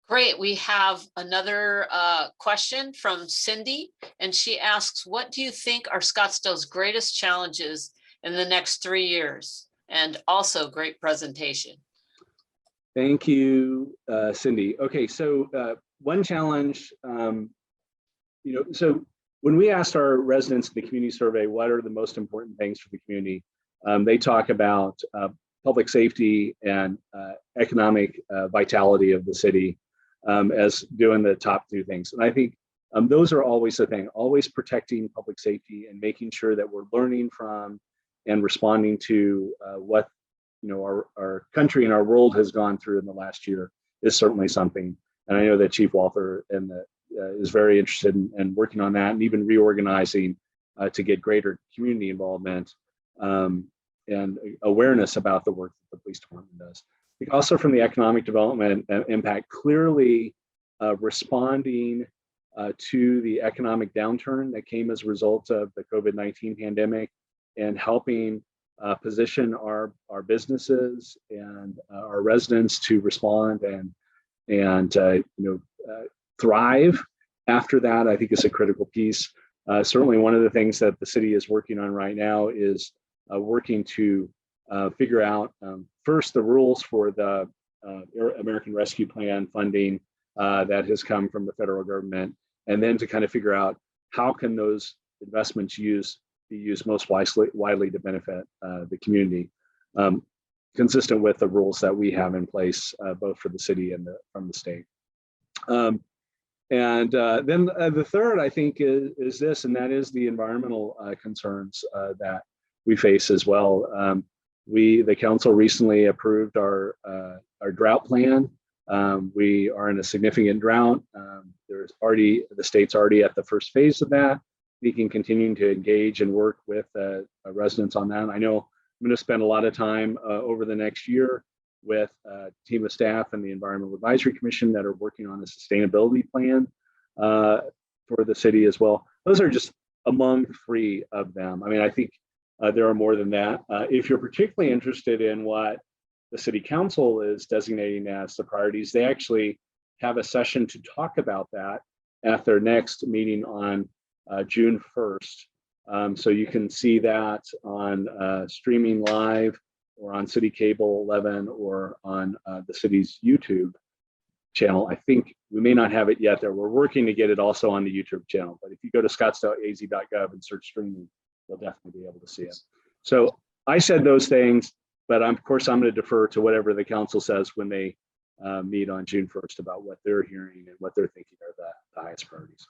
Great. We have another question from Cindy, and she asks, what do you think are Scottsdale's greatest challenges in the next 3 years? And also great presentation. Thank you, Cindy. Okay, so one challenge, so when we asked our residents in the community survey, what are the most important things for the community? They talk about public safety and economic vitality of the city as doing the top two things. And I think those are always the thing, always protecting public safety and making sure that we're learning from and responding to what our country and our world has gone through in the last year is certainly something. And I know that Chief Walther is very interested in working on that and even reorganizing to get greater community involvement and awareness about the work that the police department does. I think also from the economic development impact, clearly responding to the economic downturn that came as a result of the COVID-19 pandemic and helping position our businesses and our residents to respond and thrive after that, I think is a critical piece. Certainly one of the things that the city is working on right now is working to figure out first the rules for the American Rescue Plan funding that has come from the federal government, and then to kind of figure out how can those investments be used most widely to benefit the community, consistent with the rules that we have in place, both for the city and from the state. Then the third, I think, is this, and that is the environmental concerns that we face as well. The council recently approved our drought plan. We are in a significant drought. The state's already at the first phase of that. We can continue to engage and work with residents on that. I know I'm going to spend a lot of time over the next year with a team of staff and the Environmental Advisory Commission that are working on a sustainability plan for the city as well. Those are just among 3 of them. I mean, I think there are more than that. If you're particularly interested in what the city council is designating as the priorities, they actually have a session to talk about that at their next meeting on June 1st. So you can see that on streaming live or on City Cable 11 or on the city's YouTube channel. I think we may not have it yet there. We're working to get it also on the YouTube channel, but if you go to ScottsdaleAZ.gov and search streaming, you'll definitely be able to see it. So I said those things, but of course I'm going to defer to whatever the council says when they meet on June 1st about what they're hearing and what they're thinking are the highest priorities.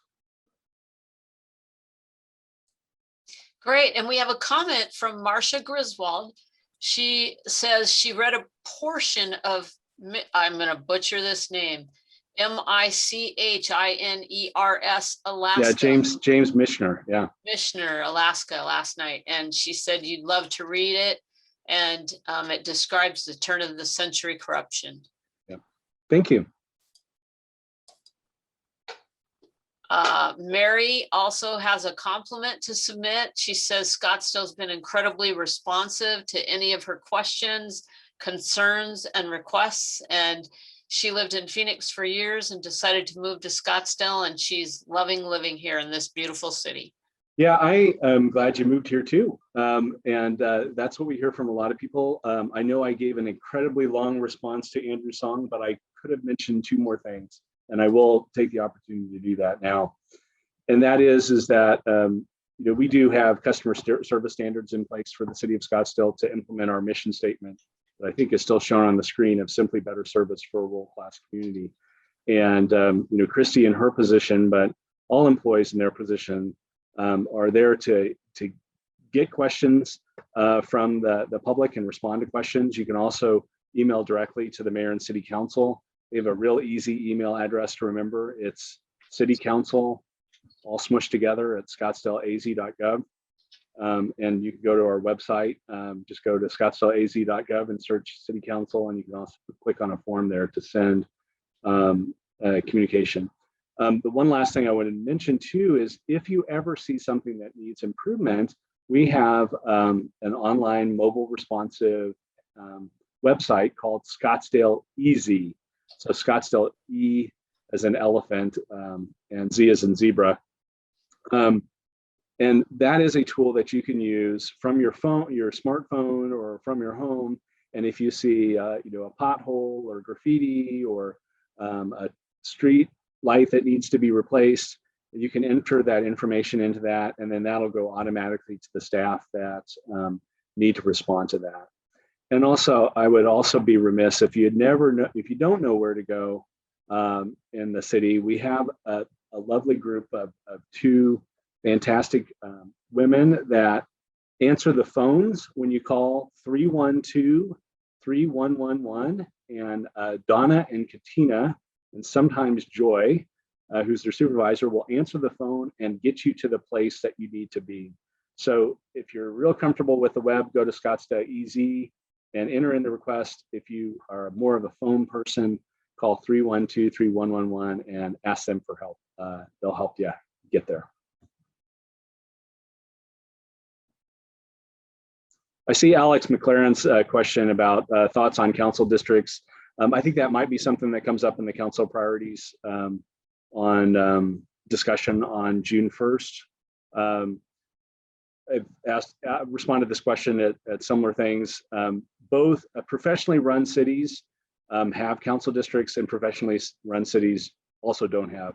Great, and we have a comment from Marcia Griswold. She says she read a portion of, I'm going to butcher this name, Michiners, Alaska. Yeah, James Michener, yeah. Michener, Alaska, last night. And she said you'd love to read it. And it describes the turn of the century corruption. Yeah, thank you. Mary also has a compliment to submit. She says Scottsdale's been incredibly responsive to any of her questions, concerns, and requests. And she lived in Phoenix for years and decided to move to Scottsdale, and she's loving living here in this beautiful city. Yeah, I am glad you moved here too. That's what we hear from a lot of people. I know I gave an incredibly long response to Andrew's song, but I could have mentioned 2 more things, and I will take the opportunity to do that now. And that is that we do have customer service standards in place for the City of Scottsdale to implement our mission statement that I think is still shown on the screen of simply better service for a world-class community. And Christy in her position, but all employees in their position are there to get questions from the public and respond to questions. You can also email directly to the mayor and city council. They have a real easy email address to remember. It's city council, all smushed together, at ScottsdaleAZ.gov. And you can go to our website, just go to ScottsdaleAZ.gov and search city council, and you can also click on a form there to send communication. The one last thing I want to mention too is if you ever see something that needs improvement, we have an online mobile responsive website called ScottsdaleAZ. So Scottsdale E as an elephant and Z as in zebra. And that is a tool that you can use from your phone, your smartphone, or from your home. And if you see a pothole or graffiti or a street light that needs to be replaced, you can enter that information into that, and then that'll go automatically to the staff that need to respond to that. And also, I would also be remiss if you don't know where to go in the city. We have a lovely group of 2 fantastic women that answer the phones when you call 312-3111, and Donna and Katina, and sometimes Joy, who's their supervisor, will answer the phone and get you to the place that you need to be. So if you're real comfortable with the web, go to ScottsdaleAZ and enter in the request. If you are more of a phone person, call 312-3111 and ask them for help. They'll help you get there. I see Alex McLaren's question about thoughts on council districts. I think that might be something that comes up in the council priorities on discussion on June 1st. I've responded to this question at similar things. Both professionally run cities have council districts, and professionally run cities also don't have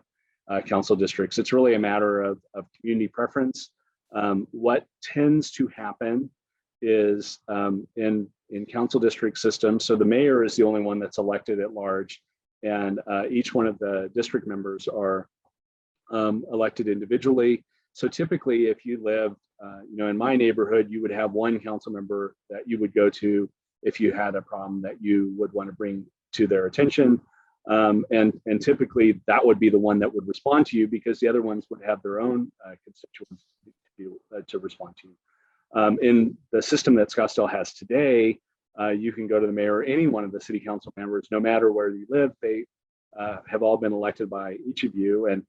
council districts. It's really a matter of community preference. What tends to happen is in council district systems, so the mayor is the only one that's elected at large, and each one of the district members are elected individually. So typically, if you live, in my neighborhood, you would have one council member that you would go to if you had a problem that you would want to bring to their attention. And typically that would be the one that would respond to you, because the other ones would have their own constituents to respond to you. In the system that Scottsdale has today, you can go to the mayor or any one of the city council members, no matter where you live. They have all been elected by each of you, and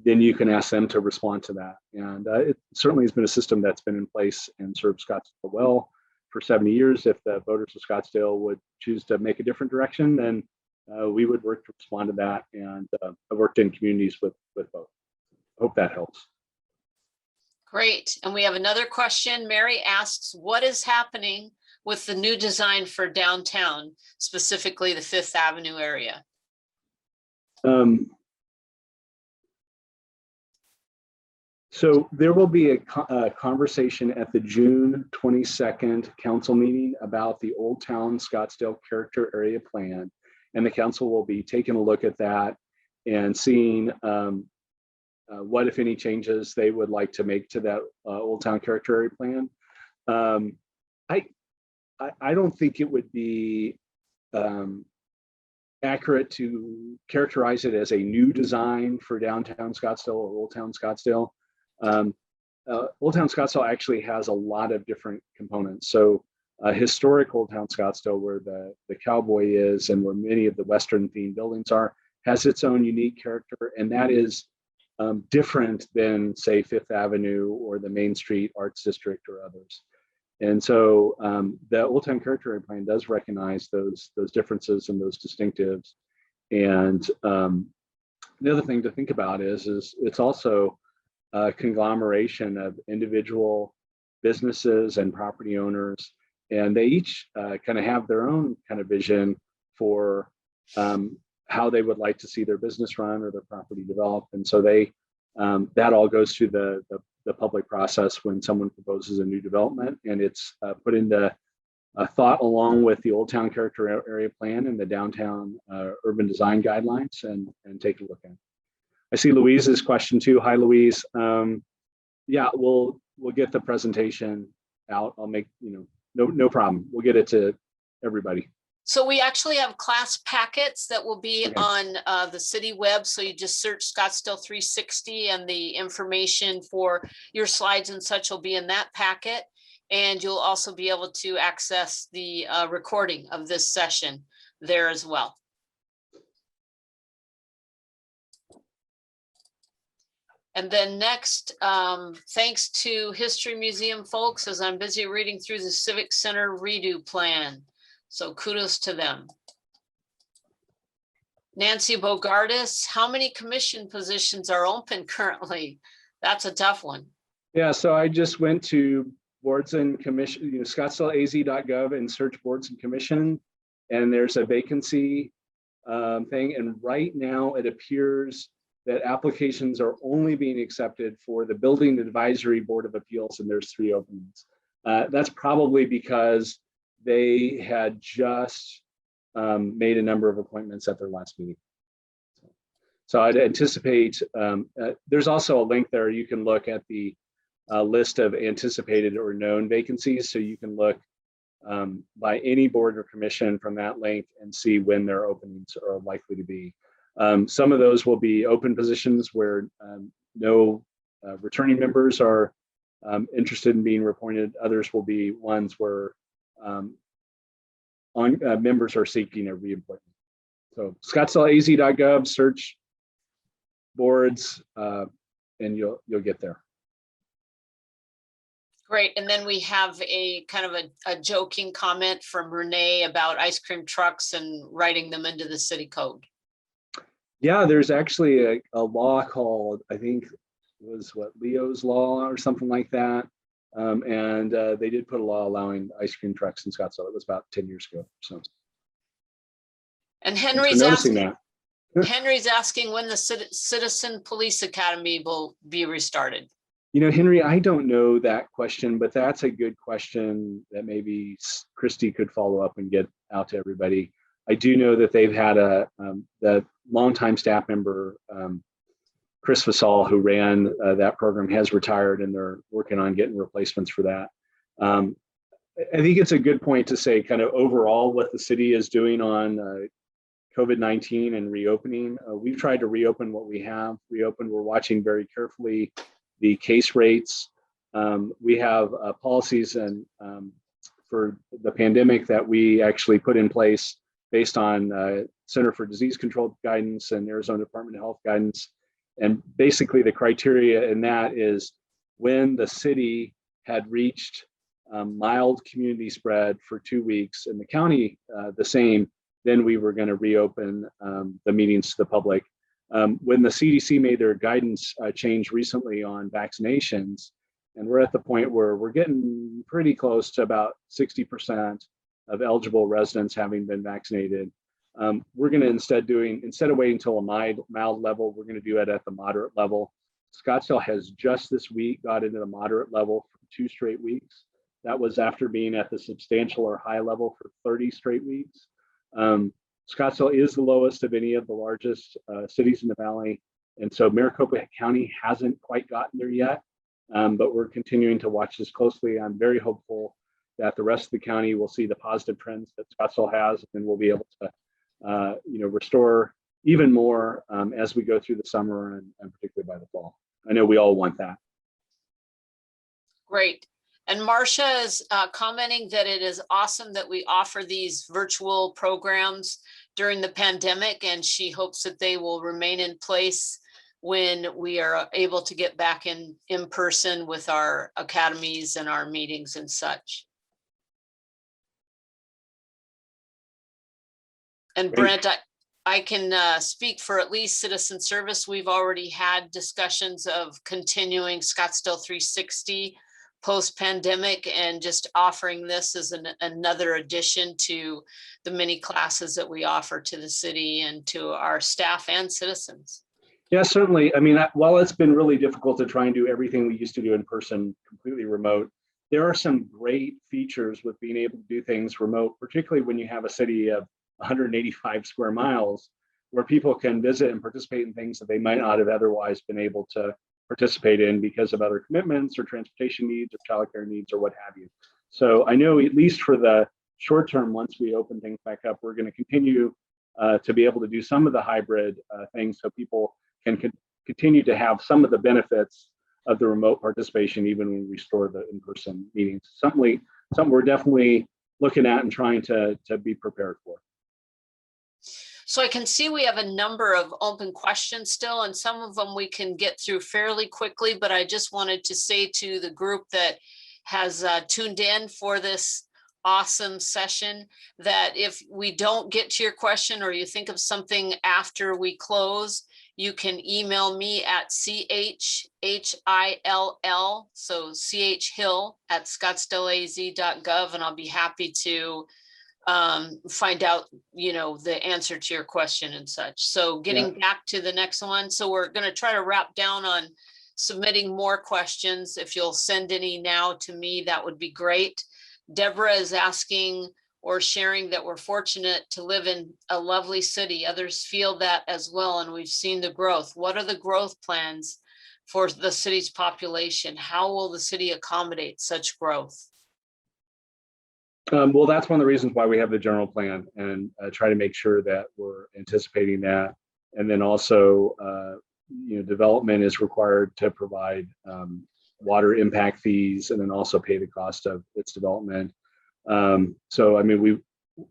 then you can ask them to respond to that. And it certainly has been a system that's been in place and served Scottsdale well for 70 years. If the voters of Scottsdale would choose to make a different direction, then we would work to respond to that. And I've worked in communities with both. Hope that helps. Great. And we have another question. Mary asks, what is happening with the new design for downtown, specifically the Fifth Avenue area? So there will be a conversation at the June 22nd council meeting about the Old Town Scottsdale Character Area Plan. And the council will be taking a look at that and seeing what, if any, changes they would like to make to that Old Town Character Area Plan. I don't think it would be accurate to characterize it as a new design for downtown Scottsdale or Old Town Scottsdale. Old Town Scottsdale actually has a lot of different components. So historic Old Town Scottsdale, where the cowboy is and where many of the Western themed buildings are, has its own unique character, and that is different than, say, Fifth Avenue or the Main Street Arts District or others. And so the Old Town Character Area Plan does recognize those differences and those distinctives. And the other thing to think about is it's also a conglomeration of individual businesses and property owners, and they each kind of have their own kind of vision for how they would like to see their business run or their property developed. And so they that all goes through the public process when someone proposes a new development, and it's put into thought along with the Old Town Character Area Plan and the Downtown Urban Design Guidelines, and take a look at it. I see Louise's question too. Hi, Louise. Yeah, we'll get the presentation out. I'll make, no problem. We'll get it to everybody. So we actually have class packets that will be on the city web. So you just search Scottsdale 360 and the information for your slides and such will be in that packet. And you'll also be able to access the recording of this session there as well. And then next, thanks to History Museum folks, as I'm busy reading through the Civic Center redo plan. So kudos to them. Nancy Bogardus, how many commission positions are open currently? That's a tough one. Yeah, so I just went to boards and commission, ScottsdaleAZ.gov, and search boards and commission, and there's a vacancy thing. And right now it appears that applications are only being accepted for the Building Advisory Board of Appeals, and there's 3 openings. That's probably because they had just made a number of appointments at their last meeting. So I'd anticipate, there's also a link there. You can look at the list of anticipated or known vacancies. So you can look by any board or commission from that link and see when their openings are likely to be. Some of those will be open positions where no returning members are interested in being appointed. Others will be ones where members are seeking a reappointment. So ScottsdaleAZ.gov, search boards, and you'll get there. Great. And then we have a kind of a joking comment from Renee about ice cream trucks and writing them into the city code. Yeah, there's actually a law called, I think, was what, Leo's Law or something like that. And they did put a law allowing ice cream trucks in Scottsdale. It was about 10 years ago. So, And thanks for noticing that. Henry's asking when the Citizen Police Academy will be restarted. You know, Henry, I don't know that question, but that's a good question that maybe Christy could follow up and get out to everybody. I do know that they've had the longtime staff member, Chris Fasal, who ran that program, has retired, and they're working on getting replacements for that. I think it's a good point to say kind of overall what the city is doing on COVID-19 and reopening. We've tried to reopen what we have reopened. We're watching very carefully the case rates. We have policies and for the pandemic that we actually put in place based on Center for Disease Control guidance and Arizona Department of Health guidance. And basically the criteria in that is when the city had reached mild community spread for 2 weeks and the county the same, then we were going to reopen the meetings to the public. When the CDC made their guidance change recently on vaccinations, and we're at the point where we're getting pretty close to about 60% of eligible residents having been vaccinated, we're going to instead of waiting until a mild level, we're going to do it at the moderate level. Scottsdale has just this week got into the moderate level for 2 straight weeks. That was after being at the substantial or high level for 30 straight weeks. Scottsdale is the lowest of any of the largest cities in the valley. And so Maricopa County hasn't quite gotten there yet, but we're continuing to watch this closely. I'm very hopeful that the rest of the county will see the positive trends that Scottsdale has, and we'll be able to restore even more as we go through the summer and particularly by the fall. I know we all want that. Great. And Marcia is commenting that it is awesome that we offer these virtual programs during the pandemic, and she hopes that they will remain in place when we are able to get back in person with our academies and our meetings and such. And Brent, I can speak for at least Citizen Service. We've already had discussions of continuing Scottsdale 360 post-pandemic and just offering this as another addition to the many classes that we offer to the city and to our staff and citizens. Yeah, certainly. I mean, while it's been really difficult to try and do everything we used to do in person completely remote, there are some great features with being able to do things remote, particularly when you have a city of 185 square miles where people can visit and participate in things that they might not have otherwise been able to participate in because of other commitments or transportation needs or childcare needs or what have you. So I know at least for the short term, once we open things back up, we're going to continue to be able to do some of the hybrid things so people can continue to have some of the benefits of the remote participation even when we restore the in-person meetings. Something we're definitely looking at and trying to be prepared for. So I can see we have a number of open questions still, and some of them we can get through fairly quickly, but I just wanted to say to the group that has tuned in for this awesome session that if we don't get to your question or you think of something after we close, you can email me at CHHILL, so CHHill at ScottsdaleAZ.gov, and I'll be happy to find out, the answer to your question and such. So getting back to the next one. So we're going to try to wrap down on submitting more questions. If you'll send any now to me, that would be great. Deborah is asking or sharing that we're fortunate to live in a lovely city. Others feel that as well, and we've seen the growth. What are the growth plans for the city's population? How will the city accommodate such growth? Well, that's one of the reasons why we have the general plan and try to make sure that we're anticipating that. And then also, development is required to provide water impact fees and then also pay the cost of its development. So, I mean, we,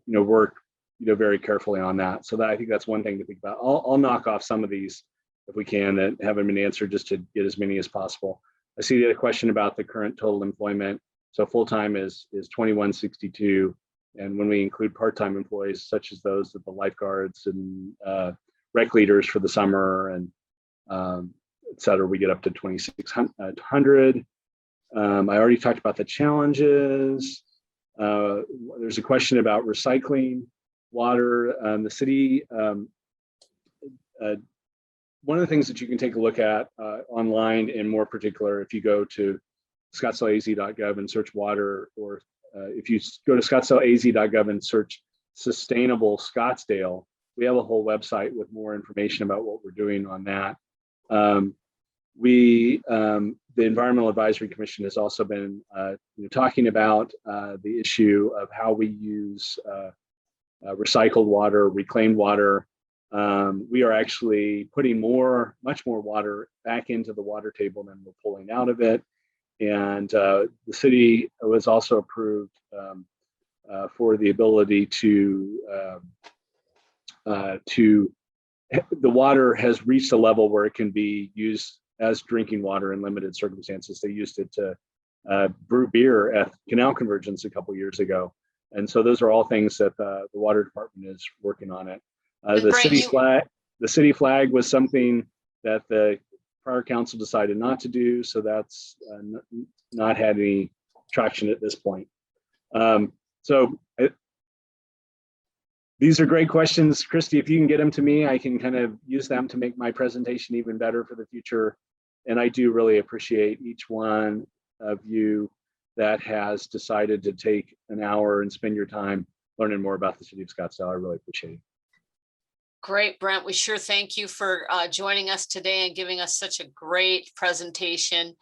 work, very carefully on that. So that I think that's one thing to think about. I'll knock off some of these if we can that haven't been answered just to get as many as possible. I see the other question about the current total employment. So full-time is 2162. And when we include part-time employees, such as those of the lifeguards and rec leaders for the summer and et cetera, we get up to 2,600. I already talked about the challenges. There's a question about recycling water. The city, one of the things that you can take a look at online, and more particular, if you go to ScottsdaleAZ.gov and search water, or if you go to ScottsdaleAZ.gov and search sustainable Scottsdale, we have a whole website with more information about what we're doing on that. The Environmental Advisory Commission has also been talking about the issue of how we use recycled water, reclaimed water. We are actually putting much more water back into the water table than we're pulling out of it. And the city was also approved for the ability to the water has reached a level where it can be used as drinking water in limited circumstances. They used it to brew beer at Canal Convergence a couple years ago. And so those are all things that the water department is working on it. The city flag was something that the prior council decided not to do. So that's not had any traction at this point. These are great questions. Christy, if you can get them to me, I can kind of use them to make my presentation even better for the future. And I do really appreciate each one of you that has decided to take an hour and spend your time learning more about the City of Scottsdale. I really appreciate it. Great, Brent. We sure thank you for joining us today and giving us such a great presentation.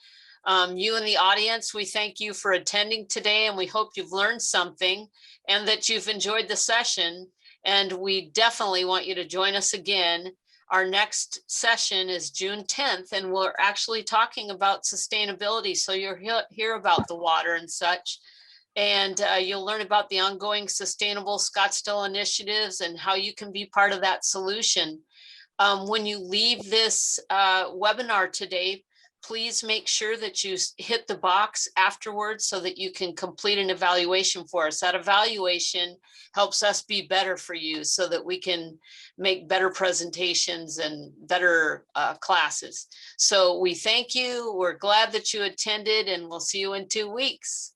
You in the audience, we thank you for attending today, and we hope you've learned something and that you've enjoyed the session. And we definitely want you to join us again. Our next session is June 10th, and we're actually talking about sustainability. So you'll hear about the water and such, and you'll learn about the ongoing sustainable Scottsdale initiatives and how you can be part of that solution. When you leave this webinar today, please make sure that you hit the box afterwards so that you can complete an evaluation for us. That evaluation helps us be better for you so that we can make better presentations and better classes. So we thank you. We're glad that you attended, and we'll see you in 2 weeks.